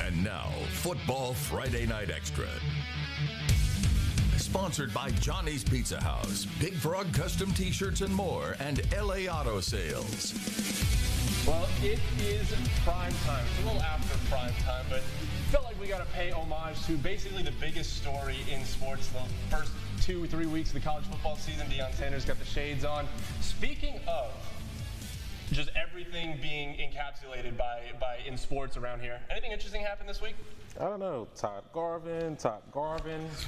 And now, Football Friday Night Extra. Sponsored by Johnny's Pizza House, Big Frog Custom T-shirts and more, and LA Auto Sales. Well, it is prime time. It's a little after prime time, but I felt like we got to pay homage to basically the biggest story in sports the first 2 or 3 weeks of the college football season. Deion Sanders got the shades on. Speaking of just everything being encapsulated by in sports around here, anything interesting happened this week? I don't know. Todd Garvin.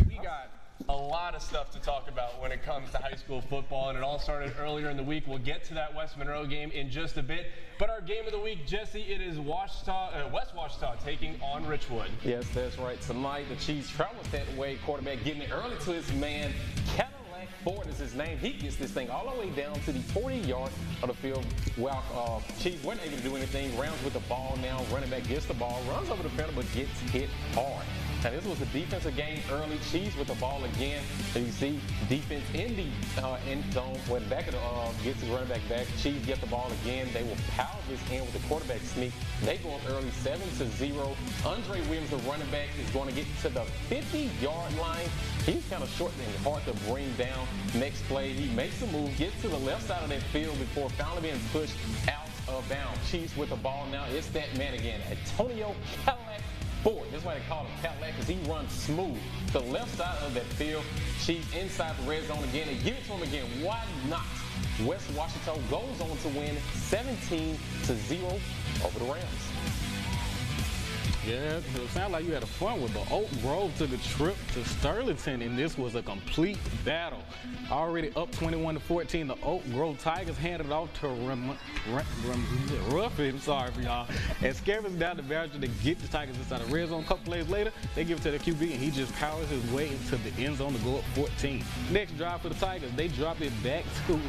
We got a lot of stuff to talk about when it comes to high school football, and it all started earlier in the week. We'll get to that West Monroe game in just a bit. But our game of the week, Jesse, it is West Ouachita taking on Richwood. Yes, that's right. Tonight, the Chiefs travels that way. Quarterback getting it early to his man. Ford is his name. He gets this thing all the way down to the 40-yard of the field. Well, Chiefs weren't able to do anything. Rounds with the ball now. Running back gets the ball, runs over the field, but gets hit hard. Now, this was a defensive game early. Chiefs with the ball again. And you see defense in the end zone. When back of the gets his running back back. Chiefs get the ball again. They will power this in with the quarterback sneak. They go up early 7-0. Andre Williams, the running back, is going to get to the 50-yard line. He's kind of short and hard to bring down. Next play, he makes a move, gets to the left side of that field before finally being pushed out of bounds. Chiefs with the ball now. It's that man again, Antonio Cadillac Ford. That's why they call him Cadillac, because he runs smooth. The left side of that field. Chiefs inside the red zone again. They give it to him again. Why not? West Ouachita goes on to win 17-0 over the Rams. Yeah, it sounds like you had fun with the Oak Grove to the trip to Sterlington, and this was a complete battle. Already up 21-14, the Oak Grove Tigers handed it off to Ruffin, sorry for y'all, and Scabbers down the barrage to get the Tigers inside the red zone. A couple plays later, they give it to the QB, and he just powers his way into the end zone to go up 14. Next drive for the Tigers, they drop it back to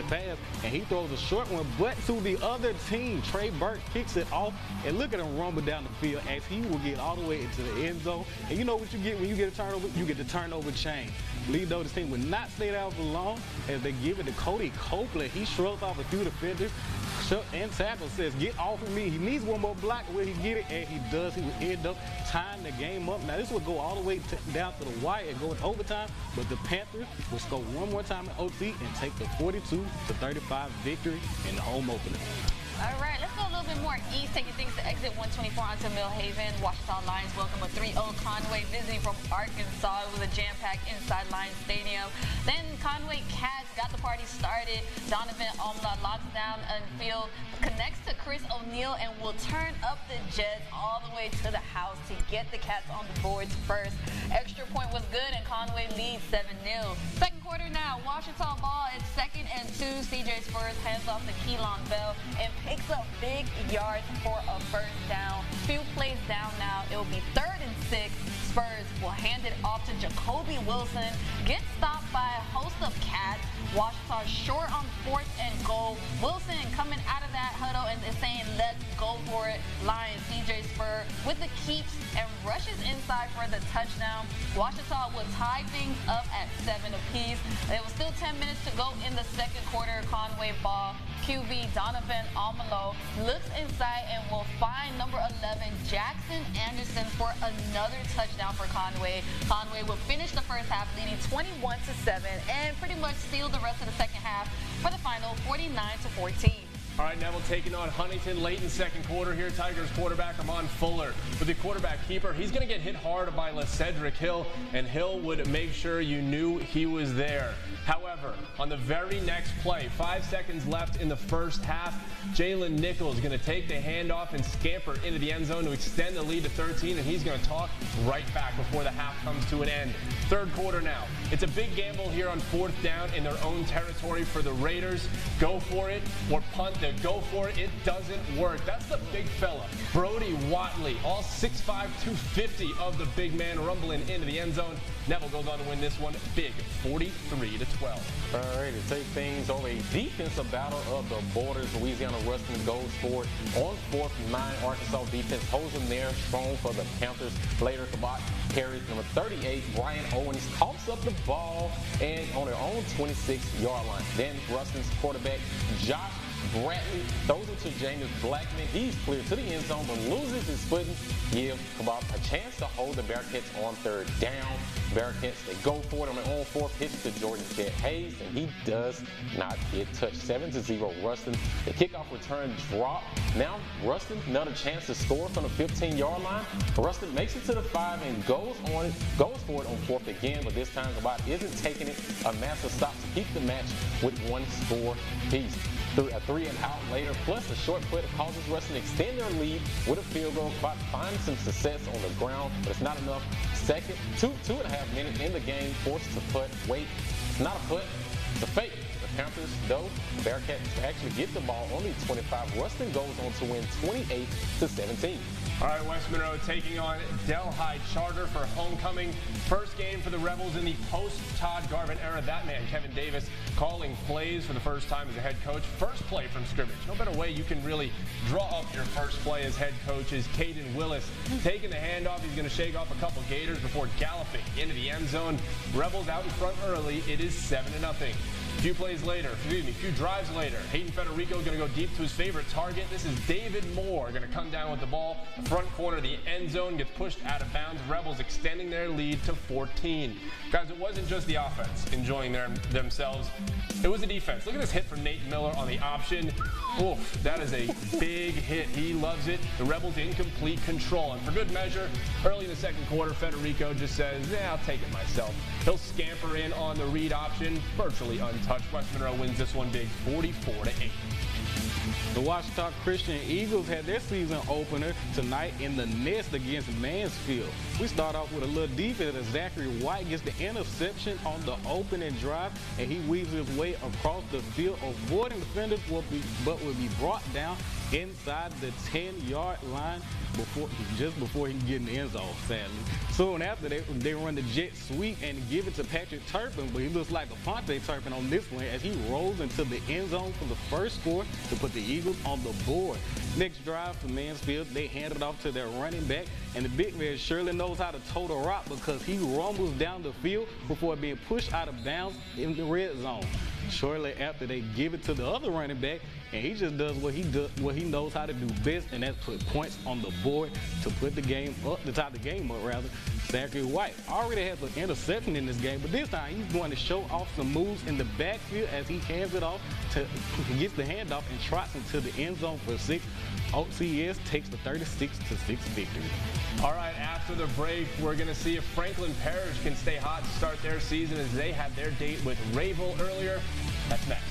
a pass, and he throws a short one, but to the other team. Trey Burke kicks it off, and look at him rumble down the field as he will get all the way into the end zone. And you know what you get when you get a turnover? You get the turnover chain. Lead though, this team would not stay there for long as they give it to Cody Copeland. He shrugs off a few defenders and tackle, says, get off of me. He needs one more block. Will he get it? And he does. He will end up tying the game up. Now, this will go all the way down to the wire and go in overtime, but the Panthers will score one more time in OT and take the 42-35 victory in the home opener. All right, let's go a little bit more east, taking things to exit 124 onto Millhaven. Ouachita Lions welcome a 3-0 Conway visiting from Arkansas. It was a jam-packed inside Lions Stadium. Then Conway Cats got the party started. Donovan Omla locks down and field, connects to Chris O'Neal, and will turn up the Jets all the way to the house to get the Cats on the boards first. Extra point was good, and Conway leads 7-0. Second quarter now, Ouachita ball at 2nd and 2. CJ Spurs hands off to Keelan Bell and picks up big yards for a first down. Few plays down now. It will be 3rd and 6. Spurs will hand it off to Jacoby Wilson. Gets stopped by a host of Cats. Ouachita short on 4th and goal. Wilson coming out of that huddle and is saying, let's go for it. Lions, CJ Spur with the keeps and rushes inside for the touchdown. Ouachita will tie things up at 7 apiece. There was still 10 minutes to go in the second quarter. Conway ball. QB Donovan Omalo looks inside and will find number 11 Jackson Anderson for another touchdown for Conway. Conway will finish the first half leading 21-7 and pretty much seal the rest of the second half for the final 49-14. All right, Neville taking on Huntington late in second quarter here. Tigers quarterback Amon Fuller with the quarterback keeper. He's going to get hit hard by LeCedric Hill, and Hill would make sure you knew he was there. However, on the very next play, 5 seconds left in the first half, Jalen Nichols is going to take the handoff and scamper into the end zone to extend the lead to 13, and he's going to talk right back before the half comes to an end. Third quarter now. It's a big gamble here on 4th down in their own territory for the Raiders. Go for it or punt. They go for it. It doesn't work. That's the big fella, Brody Watley. All 6'5", 250 of the big man rumbling into the end zone. Neville goes on to win this one big, 43-12. All right, to take things over a defensive battle of the Borders. Louisiana Rustin goes for it on 4th and 9. Arkansas defense holds them there strong for the Panthers. Later, Kabak carries number 38. Brian Owens coughs up the ball and on their own 26-yard line. Then Rustin's quarterback, Josh Bradley throws it to James Blackman. He's clear to the end zone, but loses his footing. Give about a chance to hold the Bearcats on third down. Bearcats, they go for it on their own 4 pitch to Jordan Chet Hayes, and he does not get touched. 7-0 Ruston. The kickoff return drop. Now Ruston, another chance to score from the 15-yard line. Ruston makes it to the 5 and goes for it on 4th again, but this time Gabat isn't taking it. A massive stop to keep the match with 1 score piece. A 3 and out later, plus a short play that causes Ruston to extend their lead with a field goal. Gabat finds some success on the ground, but it's not enough. Second, 2.5 minutes in the game, forced to putt. Wait, it's not a putt, it's a fake. The Panthers, though, Bearcats actually get the ball on the 25. Ruston goes on to win 28-17. All right, West Monroe taking on Delhi Charter for homecoming. First game for the Rebels in the post-Todd Garvin era. That man, Kevin Davis, calling plays for the first time as a head coach. First play from scrimmage. No better way you can really draw up your first play as head coach is Caden Willis. Taking the handoff, he's going to shake off a couple Gators before galloping into the end zone. Rebels out in front early. It is 7-0. Few drives later, Hayden Federico going to go deep to his favorite target. This is David Moore going to come down with the ball. The front corner of the end zone gets pushed out of bounds. Rebels extending their lead to 14. Guys, it wasn't just the offense enjoying themselves. It was the defense. Look at this hit from Nate Miller on the option. Oof, that is a big hit. He loves it. The Rebels in complete control. And for good measure, early in the second quarter, Federico just says, I'll take it myself. He'll scamper in on the read option, virtually untouched. West Monroe wins this one big, 44-8. The Washita Christian Eagles had their season opener tonight in the Nest against Mansfield. We start off with a little defense as Zachary White gets the interception on the opening drive, and he weaves his way across the field, avoiding defenders, but will be brought down inside the 10-yard line just before he can get in the end zone, sadly. Soon after, they run the jet sweep and give it to Patrick Turpin, but he looks like a Ponte Turpin on this one as he rolls into the end zone for the first score to put the Eagles on the board. Next drive for Mansfield, they hand it off to their running back, and the big man surely knows how to toe the rock because he rumbles down the field before being pushed out of bounds in the red zone. Shortly after, they give it to the other running back, and he just does what he knows how to do best, and that's put points on the board to put the game up, to tie the game up rather. Zachary White already has an interception in this game, but this time he's going to show off some moves in the backfield as he hands it off gets the handoff and trots into the end zone for 6. OCS takes the 36-6 victory. All right, after the break, we're going to see if Franklin Parish can stay hot to start their season as they had their date with Rayville earlier. That's next.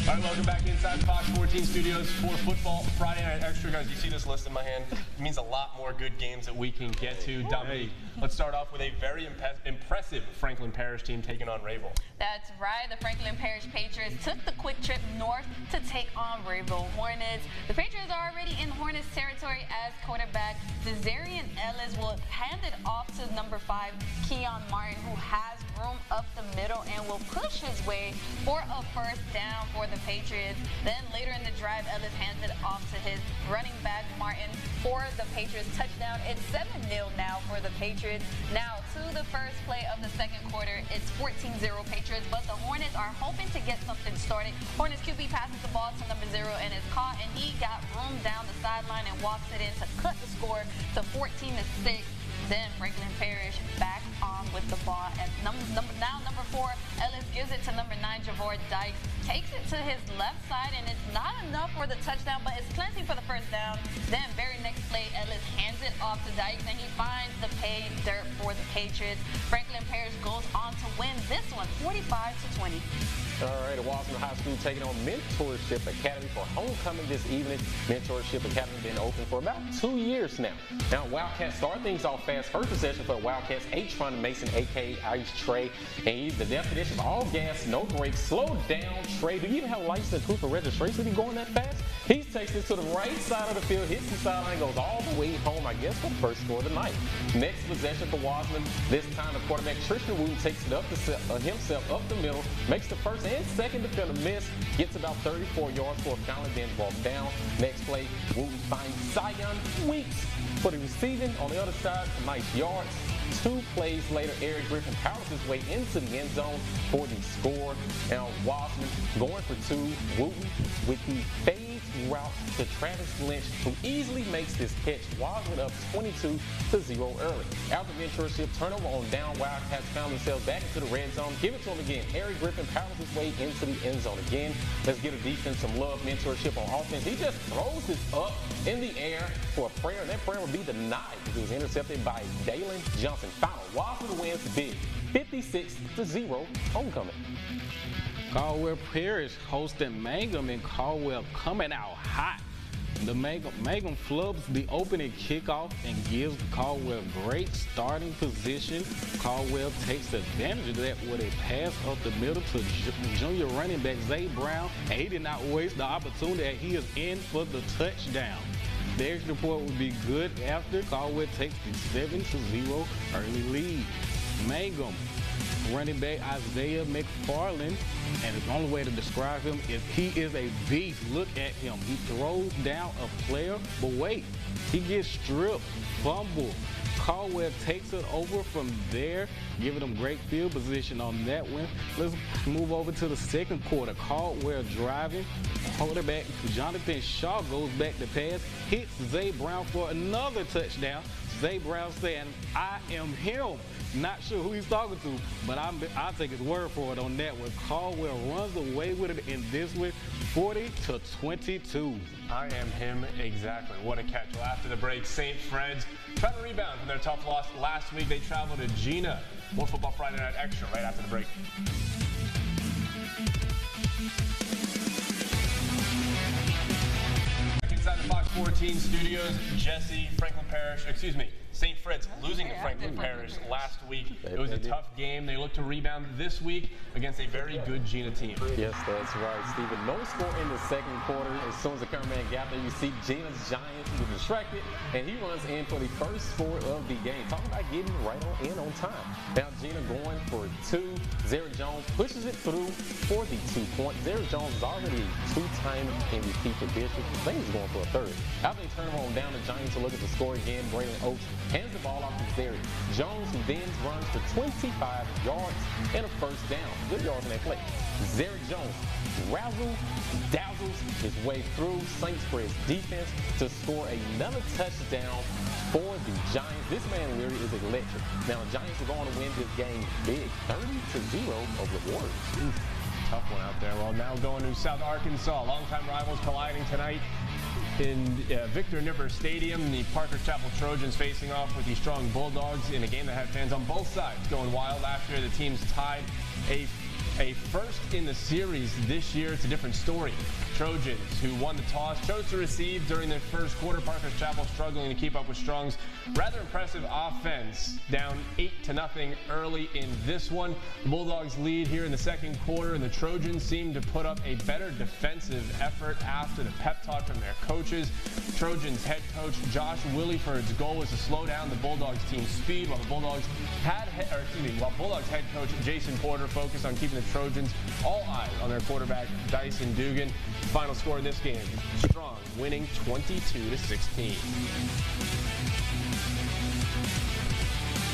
All right, welcome back inside Fox 14 Studios for Football Friday Night Extra. Guys, you see this list in my hand? It means a lot more good games that we can get to. Dominique, let's start off with a very impressive Franklin Parish team taking on Rayville. That's right. The Franklin Parish Patriots took the quick trip north to take on Rayville Hornets. The Patriots are already in Hornets territory as quarterback Desarian Ellis will hand it off to number 5, Keon Martin, who has room up the middle and will push his way for a first down for the Patriots. Then later in the drive, Ellis hands it off to his running back Martin for the Patriots touchdown. It's 7-0 now for the Patriots. Now to the first play of the second quarter, it's 14-0 Patriots, but the Hornets are hoping to get something started. Hornets QB passes the ball to number 0 and is caught, and he got room down the sideline and walks it in to cut the score to 14-6. Then Franklin Parish back on with the ball. And now number 4, Ellis gives it to number 9, Javor Dykes. Takes it to his left side, and it's not enough for the touchdown, but it's plenty for the first down. Then very next play, Ellis hands it off to Dykes, and he finds the pay dirt for the Patriots. Franklin Parish goes on to win this one, 45-20. All right, the Walsall High School taking on Mentorship Academy for homecoming this evening. Mentorship Academy been open for about 2 years now. Now, Wildcats start things off fast. First possession for the Wildcats, Atron Mason, a.k.a. Ice Trey. And he's the definition of all gas, no brakes. Slow down, Trey. Do you even have a license and proof of registration to be going that fast? He takes it to the right side of the field, hits the sideline, goes all the way home, I guess, for the first score of the night. Next possession for Wasman. This time the quarterback, Tristan Wooten, takes it up himself up the middle, makes the first and second defender miss, gets about 34 yards for a penalty, then brought down. Next play, Wooten finds Zion Weeks for the receiving. On the other side, some nice yards. 2 plays later, Eric Griffin powers his way into the end zone for the score. Now Wiseman going for 2, Wooten with the fade route to Travis Lynch, who easily makes this catch. Wiseman up 22-0 early. After mentorship, turnover on down, Wildcats found themselves back into the red zone. Give it to him again. Eric Griffin powers his way into the end zone again. Let's give a defense some love, mentorship on offense. He just throws this up in the air for a prayer, and that prayer would be denied because it was intercepted by Dalen Johnson. Final, Wiseman wins big, 56-0 homecoming. Caldwell Parish hosting Mangum, and Caldwell coming out hot. The Mangum flubs the opening kickoff and gives Caldwell great starting position. Caldwell takes advantage of that with a pass up the middle to junior running back Zay Brown, and he did not waste the opportunity, and he is in for the touchdown. The extra point would be good after Caldwell takes the 7-0 early lead. Mangum running back Isaiah McFarland, and the only way to describe him is he is a beast. Look at him. He throws down a player, but wait, he gets stripped, fumbled. Caldwell takes it over from there, giving them great field position on that one. Let's move over to the second quarter. Caldwell driving, quarterback Jonathan Shaw goes back to pass, hits Zay Brown for another touchdown. Zay Brown saying, "I am him." Not sure who he's talking to, but I'll take his word for it on that one. Caldwell runs away with it in this one, 40-22. I am him exactly. What a catch. Well, after the break, St. Fred's trying to rebound from their tough loss last week. They traveled to Gina. More Football Friday Night Extra right after the break. Inside the Fox 14 studios, St. Fred's losing to Franklin Parish last week. It was a tough game. They look to rebound this week against a very good Gina team. Yes, that's right, Stephen. No score in the second quarter. As soon as the cameraman got there, you see Gina's Giants was distracted, and he runs in for the first score of the game. Talking about getting right on time. Now Gina going for 2. Zara Jones pushes it through for the 2 point. Zara Jones is already a 2-time MVP for district. I think he's going for a 3rd. After they turn it on down, the Giants will look at the score again. Braylon Oates hands the ball off to Zara Jones, who then runs for 25 yards and a first down. Good yards in that play. Zara Jones dazzles his way through St. Fred's defense to score another touchdown for the Giants. This man Leary is electric. Now the Giants are going to win this game big, 30-0 over the Warriors. Tough one out there. Well, now going to South Arkansas. Longtime rivals colliding tonight in Victor Nipper Stadium. The Parker Chapel Trojans facing off with the Strong Bulldogs in a game that had fans on both sides going wild after the teams tied. A first in the series this year. It's a different story. Trojans, who won the toss, chose to receive during the first quarter. Parker Chapel struggling to keep up with Strong's rather impressive offense, down 8-0 early in this one. The Bulldogs lead here in the second quarter, and the Trojans seem to put up a better defensive effort after the pep talk from their coaches. Trojans head coach Josh Williford's goal was to slow down the Bulldogs team's speed, while Bulldogs head coach Jason Porter focused on keeping the Trojans all eyes on their quarterback Dyson Dugan. Final score in this game, Strong winning 22-16.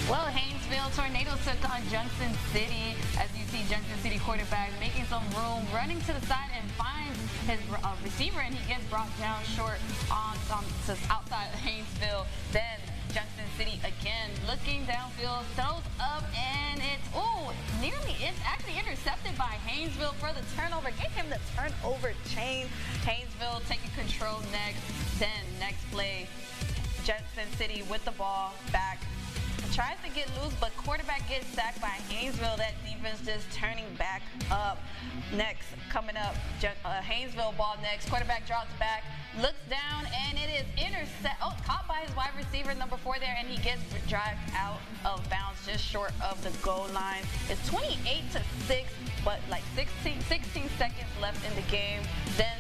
Well, Haynesville Tornadoes took on Junction City. As you see, Junction City quarterback making some room, running to the side and finds his receiver, and he gets brought down short to outside Haynesville. Then Junction City again looking downfield, throws up, and it's actually intercepted by Haynesville for the turnover. Give him the turnover chain. Haynesville taking control next. Then next play, Junction City with the ball back. Tries to get loose, but quarterback gets sacked by Haynesville. That defense just turning back up. Next, coming up, Haynesville ball next. Quarterback drops back, looks down, and it is caught by his wide receiver, number 4 there, and he gets dragged out of bounds just short of the goal line. It's 28-6, but like 16 seconds left in the game. Then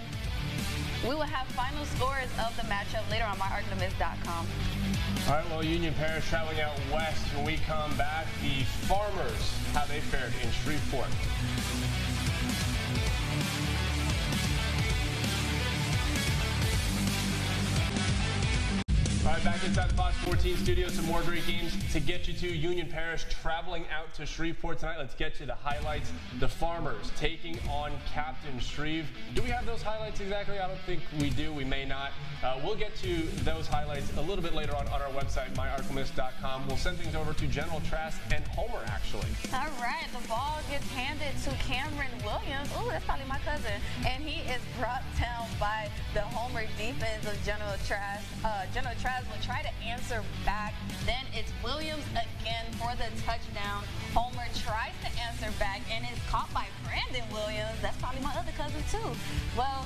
we will have final scores of the matchup later on myarkthemiss.com. All right, well, Union Parish traveling out west. When we come back, the Farmers, how they fared in Shreveport. All right, back inside the Fox 14 studio. Some more great games to get you to. Union Parish traveling out to Shreveport tonight. Let's get you the highlights. The Farmers taking on Captain Shreve. Do we have those highlights exactly? I don't think we do. We may not. We'll get to those highlights a little bit later on our website, myarklamiss.com. We'll send things over to General Trask and Homer, actually. All right, the ball gets handed to Cameron Williams. Ooh, that's probably my cousin. And he is brought down by the Homer defense of General Trask. General Trask will try to answer back. Then it's Williams again for the touchdown. Homer tries to answer back and is caught by Brandon Williams. That's probably my other cousin too. Well,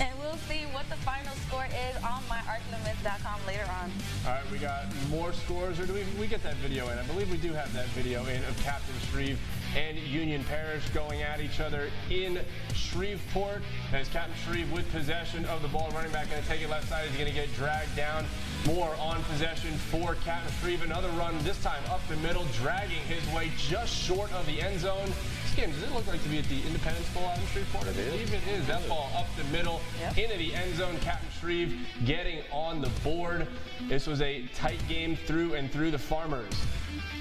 and we'll see what the final score is on myarklamiss.com later on. All right, we got more scores, or do we get that video in? I believe we do have that video in of Captain Shreve and Union Parish going at each other in Shreveport. As Captain Shreve with possession of the ball, running back going to take it left side. He's going to get dragged down. More on possession for Captain Shreve. Another run, this time up the middle, dragging his way just short of the end zone. This game, does it look like to be at the Independence Bowl out in Shreveport? I believe it is. That ball up the middle, into the end zone. Captain Shreve getting on the board. This was a tight game through and through. The Farmers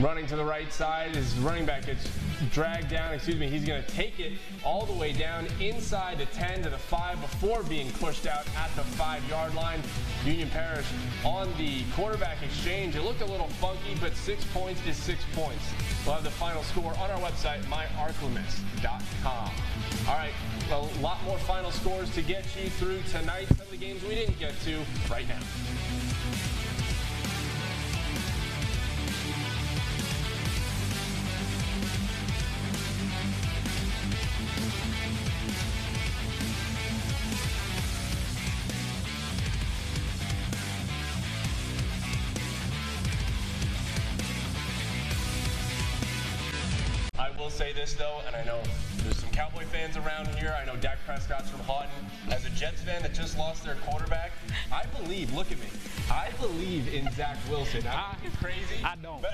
running to the right side. His running back gets dragged down. He's going to take it all the way down inside the 10 to the 5 before being pushed out at the 5-yard line. Union Parish on the quarterback exchange. It looked a little funky, but 6 points is 6 points. We'll have the final score on our website, myarklamiss.com. All right, a lot more final scores to get you through tonight. Some of the games we didn't get to right now. I will say this though, and I know there's some Cowboy fans around here. I know Dak Prescott's from Houghton. As a Jets fan that just lost their quarterback, I believe, look at me, I believe in Zach Wilson. I'm crazy. I don't.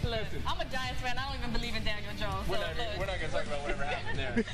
Listen, I'm a Giants fan. I don't even believe in Daniel Jones. We're not going to talk about whatever happened there.